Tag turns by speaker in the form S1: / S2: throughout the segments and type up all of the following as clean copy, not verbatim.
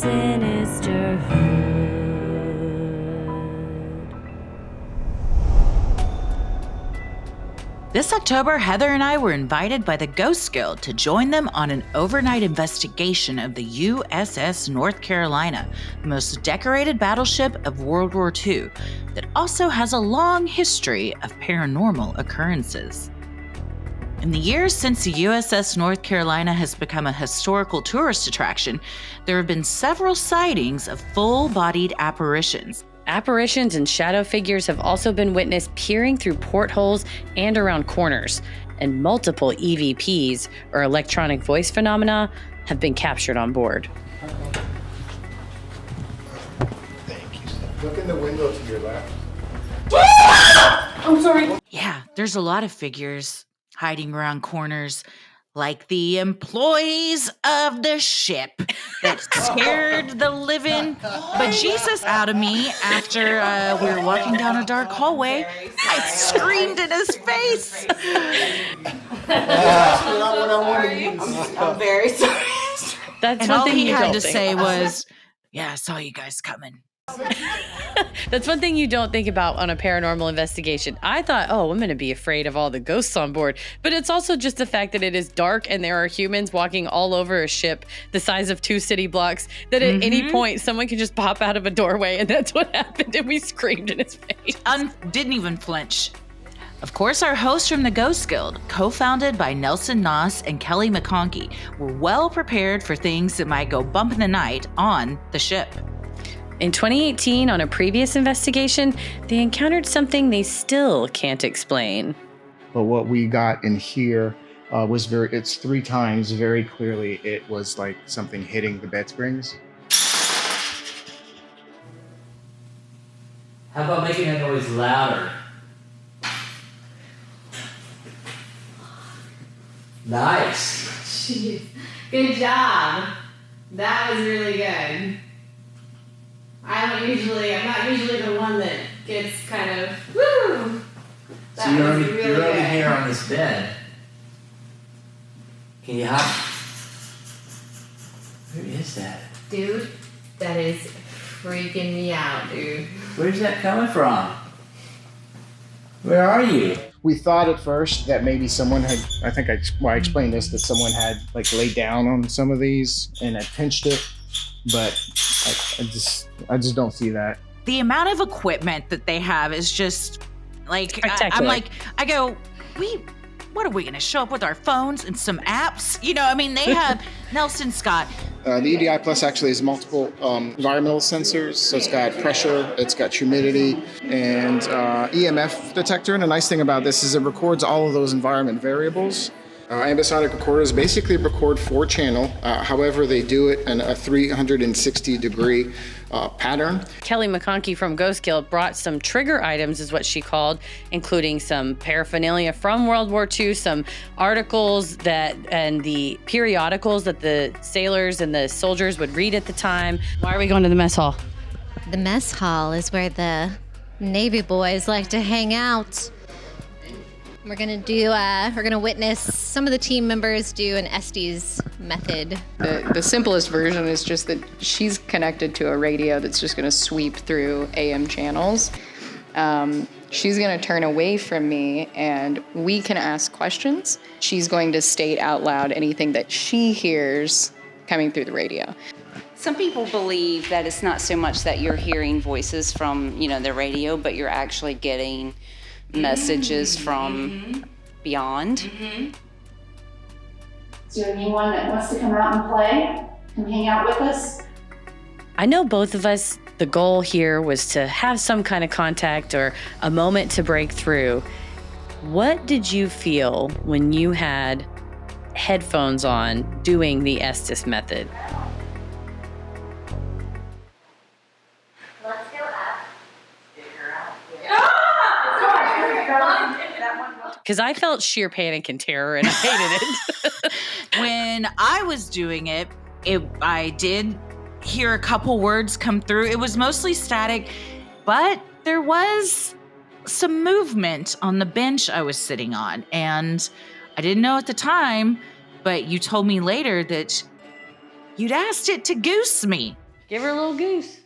S1: Sinisterhood.
S2: This October, Heather and I were invited by the Ghost Guild to join them on an overnight investigation of the USS North Carolina, the most decorated battleship of World War II, that also has a long history of paranormal occurrences. In the years since the USS North Carolina has become a historical tourist attraction, there have been several sightings of full-bodied apparitions.
S1: Apparitions and shadow figures have also been witnessed peering through portholes and around corners, and multiple EVPs, or electronic voice phenomena, have been captured on board.
S3: Thank you, sir. Look in the window to your left.
S2: I'm sorry. Yeah, there's a lot of figures hiding around corners, like the employees of the ship that scared the living bejesus out of me after we were walking down a dark hallway. I screamed in his face.
S4: I'm very sorry.
S1: That's
S2: And
S1: one
S2: all
S1: thing
S2: he
S1: you
S2: had
S1: don't
S2: to
S1: think
S2: say
S1: about.
S2: was, "Yeah, I saw you guys coming."
S1: That's one thing you don't think about on a paranormal investigation. I thought, oh, I'm going to be afraid of all the ghosts on board. But it's also just the fact that it is dark and there are humans walking all over a ship the size of 2 city blocks, that at any point someone can just pop out of a doorway, and that's what happened. And we screamed in his face.
S2: Didn't even flinch. Of course, our hosts from the Ghost Guild, co-founded by Nelson Noss and Kelly McConkey, were well prepared for things that might go bump in the night on the ship.
S1: In 2018, on a previous investigation, they encountered something they still can't explain.
S3: But what we got in here was it's 3 times very clearly it was like something hitting the bed springs.
S5: How about making that noise louder? Nice.
S4: Jeez. Good job. That was really good. I'm not usually the one that gets kind of, woo! That
S5: So you're
S4: was
S5: over
S4: really good.
S5: here on this bed. Can you hop? Who is that?
S4: Dude, that is freaking me out, dude.
S5: Where's that coming from? Where are you?
S3: We thought at first that maybe someone had, I explained this, that someone had like laid down on some of these and had pinched it, but I just don't see that.
S2: The amount of equipment that they have is just like,
S1: Spectacular.
S2: I go, what are we going to show up with our phones and some apps? You know, I mean, they have Nelson Scott.
S3: The EDI Plus actually has multiple environmental sensors. So it's got pressure, it's got humidity, and EMF detector. And the nice thing about this is it records all of those environment variables. Ambisonic recorders basically record 4-channel. However, they do it in a 360-degree pattern.
S1: Kelly McConkey from Ghost Guild brought some trigger items, is what she called, including some paraphernalia from World War II, some articles and the periodicals that the sailors and the soldiers would read at the time. Why are we going to the mess hall?
S6: The mess hall is where the Navy boys like to hang out. We're gonna witness some of the team members do an Estus Method.
S7: The simplest version is just that she's connected to a radio that's just gonna sweep through AM channels. She's gonna turn away from me and we can ask questions. She's going to state out loud anything that she hears coming through the radio.
S8: Some people believe that it's not so much that you're hearing voices from, the radio, but you're actually getting messages from beyond.
S9: Is there anyone that wants to come out and play? Come hang out with us?
S1: I know both of us, the goal here was to have some kind of contact or a moment to break through. What did you feel when you had headphones on doing the Estus Method?
S9: Let's go up.
S1: Because I felt sheer panic and terror and I hated it.
S2: When I was doing it, I did hear a couple words come through. It was mostly static, but there was some movement on the bench I was sitting on. And I didn't know at the time, but you told me later that you'd asked it to goose me.
S1: Give her a little goose.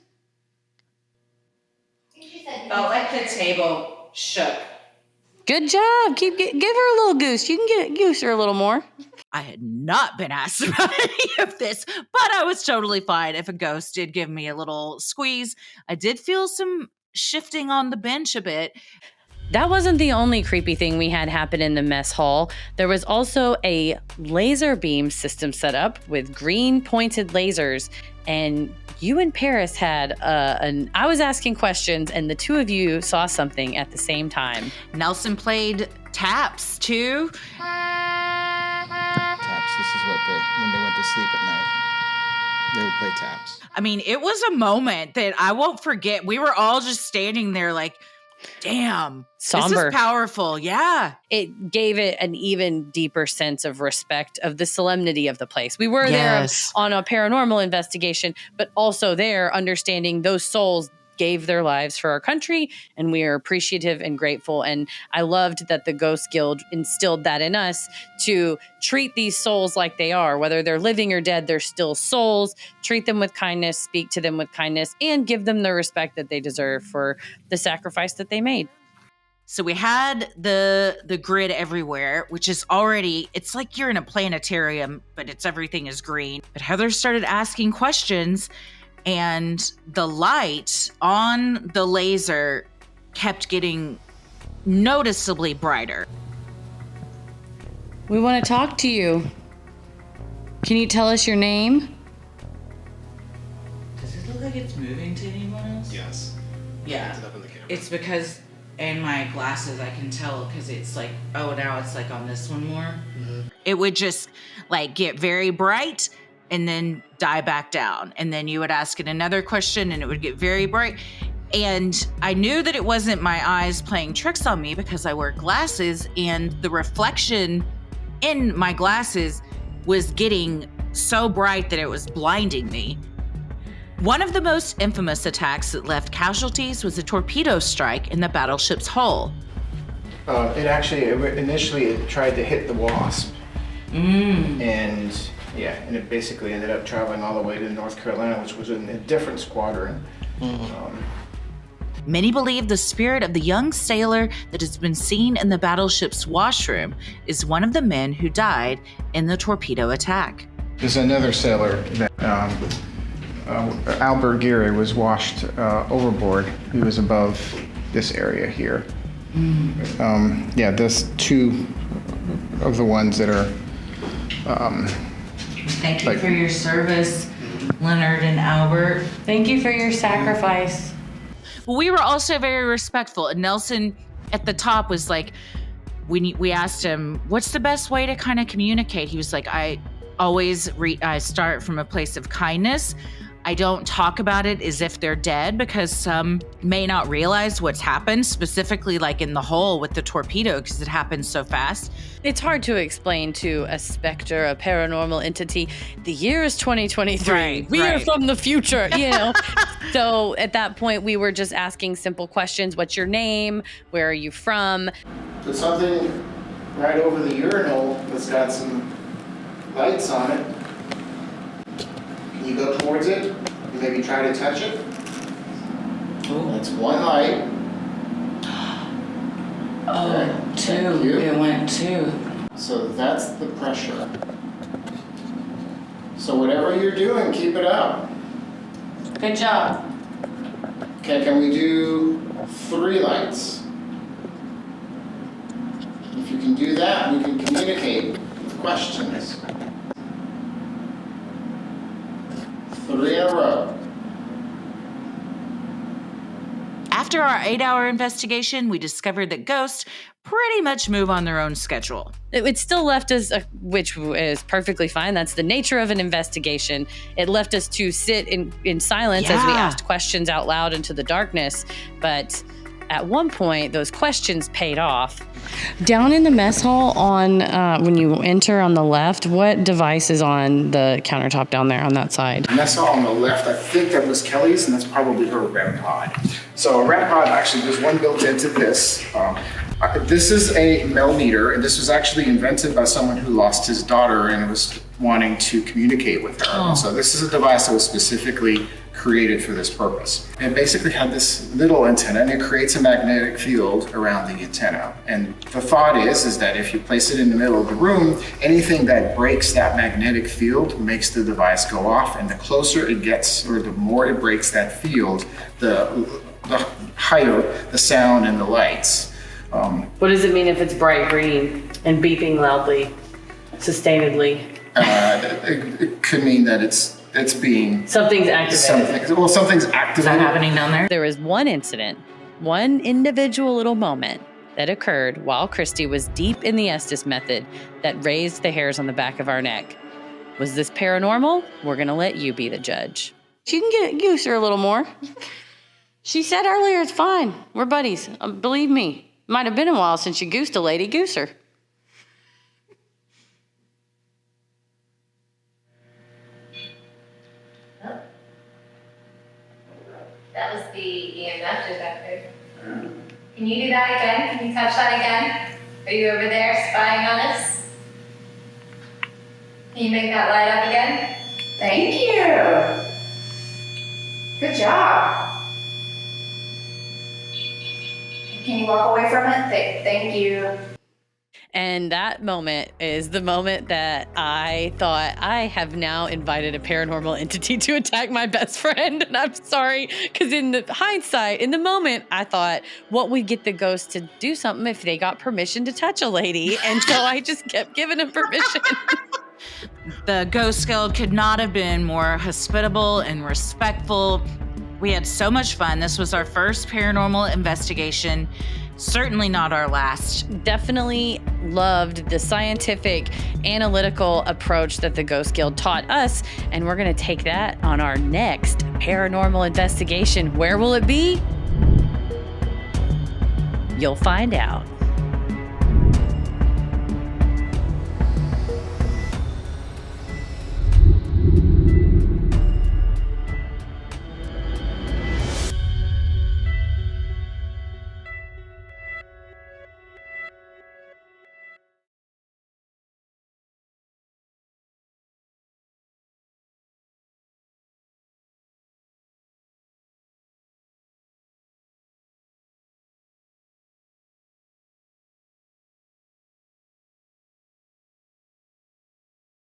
S2: Felt like the table shook.
S1: Good job. Give her a little goose. You can goose her a little more.
S2: I had not been asked about any of this, but I was totally fine if a ghost did give me a little squeeze. I did feel some shifting on the bench a bit.
S1: That wasn't the only creepy thing we had happen in the mess hall. There was also a laser beam system set up with green pointed lasers, and you and Paris had I was asking questions, and the two of you saw something at the same time.
S2: Nelson played taps too.
S3: Taps. This is what when they went to sleep at night, they would play taps.
S2: I mean, it was a moment that I won't forget. We were all just standing there like, damn,
S1: Somber.
S2: This is powerful. Yeah.
S1: It gave it an even deeper sense of respect of the solemnity of the place. We were
S2: Yes.
S1: there on a paranormal investigation, but also there understanding those souls gave their lives for our country, and we are appreciative and grateful. And I loved that the Ghost Guild instilled that in us to treat these souls like they are. Whether they're living or dead, they're still souls. Treat them with kindness, speak to them with kindness, and give them the respect that they deserve for the sacrifice that they made.
S2: So we had the grid everywhere, which is already, it's like you're in a planetarium, but everything is green. But Heather started asking questions, and the light on the laser kept getting noticeably brighter.
S1: We want to talk to you. Can you tell us your name?
S2: Does it look like it's moving to anyone else?
S3: Yes.
S2: Yeah. It's because in my glasses I can tell, because it's like, oh, now it's like on this one more. Mm-hmm. It would just like get very bright and then die back down. And then you would ask it another question and it would get very bright. And I knew that it wasn't my eyes playing tricks on me because I wear glasses, and the reflection in my glasses was getting so bright that it was blinding me. One of the most infamous attacks that left casualties was a torpedo strike in the battleship's hull.
S3: Initially tried to hit the Wasp. And it basically ended up traveling all the way to North Carolina, which was in a different squadron.
S2: Many believe the spirit of the young sailor that has been seen in the battleship's washroom is one of the men who died in the torpedo attack.
S3: There's another sailor that Albert Geary was washed overboard. He was above this area here. There's two of the ones that are
S2: Thank you for your service, Leonard and Albert.
S1: Thank you for your sacrifice.
S2: Well, we were also very respectful. And Nelson at the top was like, we asked him, what's the best way to kind of communicate? He was like, I always I start from a place of kindness. I don't talk about it as if they're dead, because some may not realize what's happened, specifically like in the hole with the torpedo, because it happened so fast.
S1: It's hard to explain to a specter, a paranormal entity. The year is 2023.
S2: Right,
S1: we are
S2: right.
S1: from the future, you know? So at that point, we were just asking simple questions. What's your name? Where are you from?
S3: Put something right over the urinal that's got some lights on it. Can you go towards it and maybe try to touch it? That's one light. Okay, thank you.
S2: It went two.
S3: So that's the pressure. So whatever you're doing, keep it up.
S2: Good job.
S3: Okay, can we do 3 lights? If you can do that, we can communicate with questions. 3 in a row.
S2: After our 8-hour investigation, we discovered that ghosts pretty much move on their own schedule.
S1: It still left us, which is perfectly fine. That's the nature of an investigation. It left us to sit in silence as we asked questions out loud into the darkness. But at one point, those questions paid off. Down in the mess hall, on when you enter on the left, what device is on the countertop down there on that side?
S3: Mess hall on the left, I think that was Kelly's, and that's probably her REM pod. So a REM pod, actually, there's one built into this. This is a Mel Meter, and this was actually invented by someone who lost his daughter and was wanting to communicate with her. So this is a device that was specifically created for this purpose. It basically had this little antenna, and it creates a magnetic field around the antenna. And the thought is that if you place it in the middle of the room, anything that breaks that magnetic field makes the device go off. And the closer it gets, or the more it breaks that field, the higher the sound and the lights.
S1: What does it mean if it's bright green and beeping loudly, sustainedly?
S3: It could mean that it's being...
S1: Something's activated.
S3: Something's activated.
S2: Is that happening down there?
S1: There was one incident, one individual little moment that occurred while Christy was deep in the Estus Method that raised the hairs on the back of our neck. Was this paranormal? We're going to let you be the judge. She can get goose her a little more. She said earlier it's fine. We're buddies. Believe me. Might have been a while since you goosed a lady. Goose her.
S6: That was the EMF detector. Can you do that again? Can you touch that again? Are you over there spying on us? Can you make that light up again?
S9: Thank you. Good job. Can you walk away from it? Thank you.
S1: And that moment is the moment that I thought, I have now invited a paranormal entity to attack my best friend. And I'm sorry, because in the hindsight, in the moment, I thought, what would get the ghost to do something if they got permission to touch a lady? And so I just kept giving them permission.
S2: The Ghost Guild could not have been more hospitable and respectful. We had so much fun. This was our first paranormal investigation. Certainly not our last.
S1: Definitely loved the scientific, analytical approach that the Ghost Guild taught us, and we're going to take that on our next paranormal investigation. Where will it be? You'll find out.